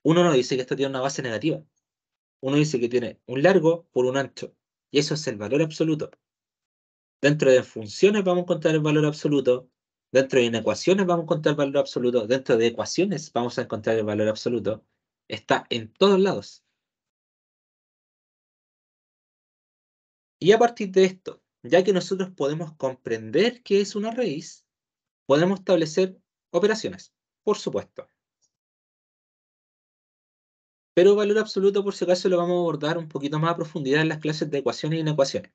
uno no dice que esto tiene una base negativa. Uno dice que tiene un largo por un ancho. Y eso es el valor absoluto. Dentro de funciones vamos a encontrar el valor absoluto. Dentro de inecuaciones vamos a encontrar el valor absoluto. Dentro de ecuaciones vamos a encontrar el valor absoluto. Está en todos lados. Y a partir de esto, ya que nosotros podemos comprender qué es una raíz, podemos establecer operaciones, por supuesto. Pero valor absoluto, por si acaso, lo vamos a abordar un poquito más a profundidad en las clases de ecuaciones y inecuaciones.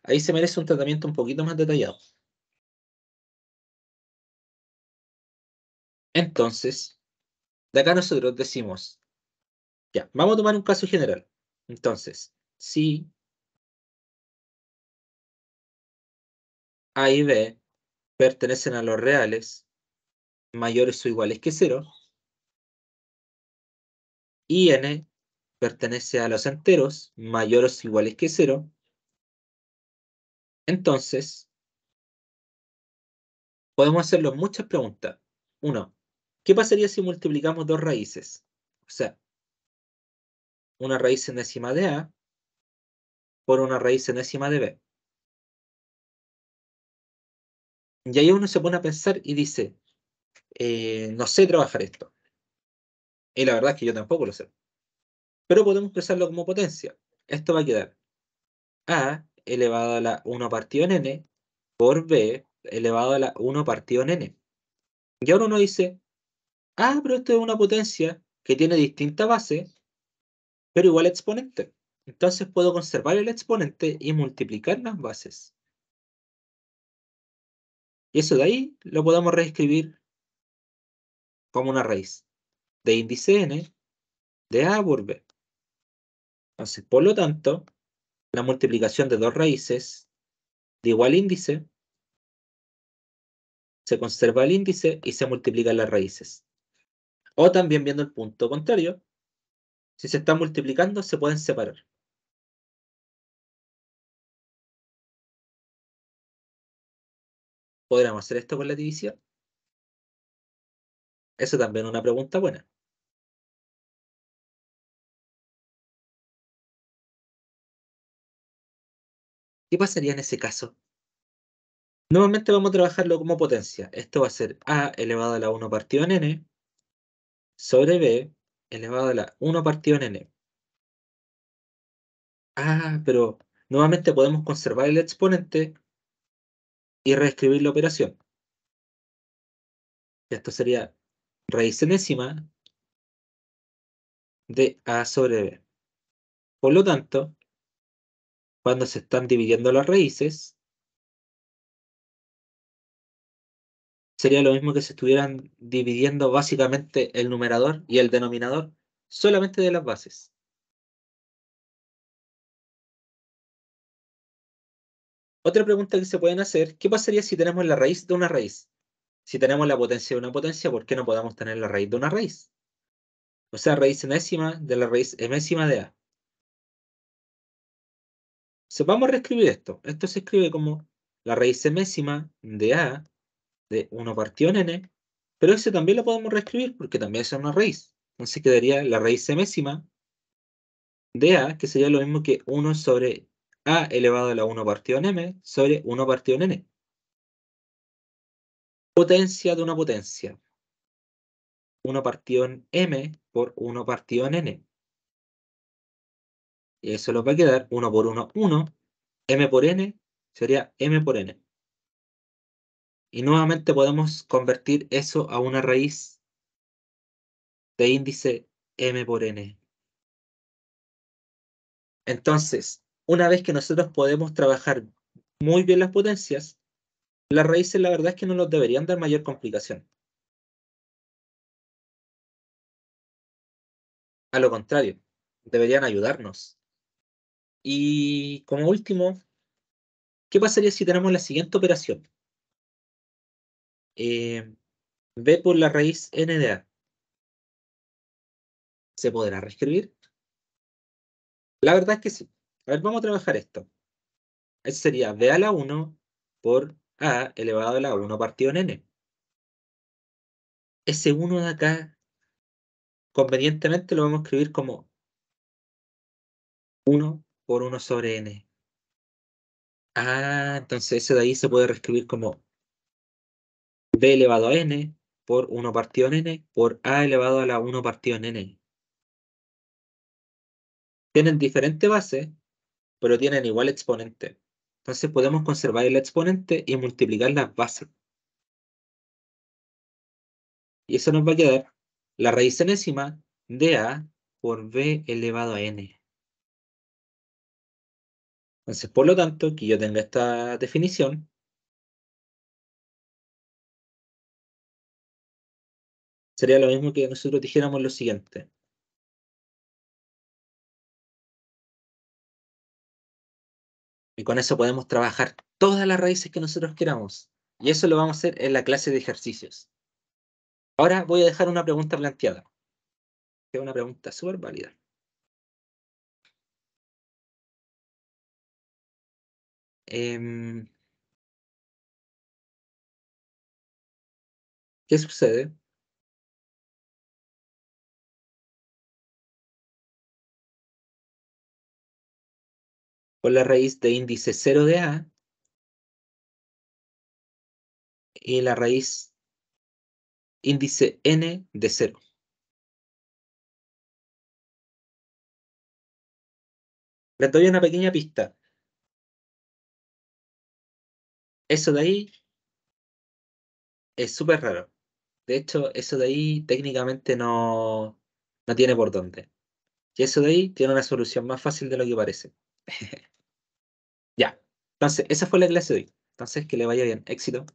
Ahí se merece un tratamiento un poquito más detallado. Entonces, de acá nosotros decimos, ya, vamos a tomar un caso general. Entonces, si A y B pertenecen a los reales mayores o iguales que cero, y N pertenece a los enteros mayores o iguales que cero, entonces podemos hacernos muchas preguntas. Uno, ¿qué pasaría si multiplicamos dos raíces? O sea, una raíz enésima de A por una raíz enésima de B. Y ahí uno se pone a pensar y dice, no sé trabajar esto. Y la verdad es que yo tampoco lo sé. Pero podemos expresarlo como potencia. Esto va a quedar A elevado a la 1 partido en N por B elevado a la 1 partido en N. Y ahora uno dice, pero esto es una potencia que tiene distinta base, pero igual exponente. Entonces puedo conservar el exponente y multiplicar las bases. Y eso de ahí lo podemos reescribir como una raíz de índice n de a por b. Entonces, por lo tanto, la multiplicación de dos raíces de igual índice, se conserva el índice y se multiplican las raíces. O también viendo el punto contrario, si se están multiplicando, se pueden separar. ¿Podríamos hacer esto con la división? Eso también es una pregunta buena. ¿Qué pasaría en ese caso? Nuevamente vamos a trabajarlo como potencia. Esto va a ser a elevado a la 1 partido en n sobre b elevado a la 1 partido en n. Ah, pero nuevamente podemos conservar el exponente y reescribir la operación. Esto sería raíz enésima de a sobre b. Por lo tanto, cuando se están dividiendo las raíces, sería lo mismo que se estuvieran dividiendo básicamente el numerador y el denominador solamente de las bases. Otra pregunta que se pueden hacer, ¿qué pasaría si tenemos la raíz de una raíz? Si tenemos la potencia de una potencia, ¿por qué no podamos tener la raíz de una raíz? O sea, raíz enésima de la raíz enésima de a. Vamos a reescribir esto. Esto se escribe como la raíz enésima de a de 1 partido en n, pero ese también lo podemos reescribir porque también es una raíz. Entonces quedaría la raíz enésima de a, que sería lo mismo que 1 sobre a elevado a la 1 partido en m sobre 1 partido en n. Potencia de una potencia. 1 partido en m por 1 partido en n. Y eso nos va a quedar 1 por 1, 1. M por n sería m por n. Y nuevamente podemos convertir eso a una raíz de índice m por n. Entonces, una vez que nosotros podemos trabajar muy bien las potencias, las raíces la verdad es que no nos deberían dar mayor complicación. A lo contrario, deberían ayudarnos. Y como último, ¿qué pasaría si tenemos la siguiente operación? Eh, b por la raíz n de a. ¿Se podrá reescribir? La verdad es que sí. A ver, vamos a trabajar esto. Eso sería b a la 1 por a elevado a la 1 partido en n. Ese 1 de acá, convenientemente lo vamos a escribir como 1 por 1 sobre n. Ah, entonces ese de ahí se puede reescribir como b elevado a n por 1 partido en n por a elevado a la 1 partido en n. Tienen diferente base, pero tienen igual exponente. Entonces podemos conservar el exponente y multiplicar las bases. Y eso nos va a quedar la raíz enésima de a por b elevado a n. Entonces, por lo tanto, que yo tenga esta definición, sería lo mismo que nosotros dijéramos lo siguiente. Y con eso podemos trabajar todas las raíces que nosotros queramos. Y eso lo vamos a hacer en la clase de ejercicios. Ahora voy a dejar una pregunta planteada, que es una pregunta súper válida. Em, ¿Qué sucede con la raíz de índice 0 de a y la raíz índice n de 0? Les doy una pequeña pista. Eso de ahí es súper raro. De hecho, eso de ahí técnicamente no tiene por dónde. Y eso de ahí tiene una solución más fácil de lo que parece. Ya. Entonces, esa fue la clase de hoy. Entonces, que le vaya bien. Éxito.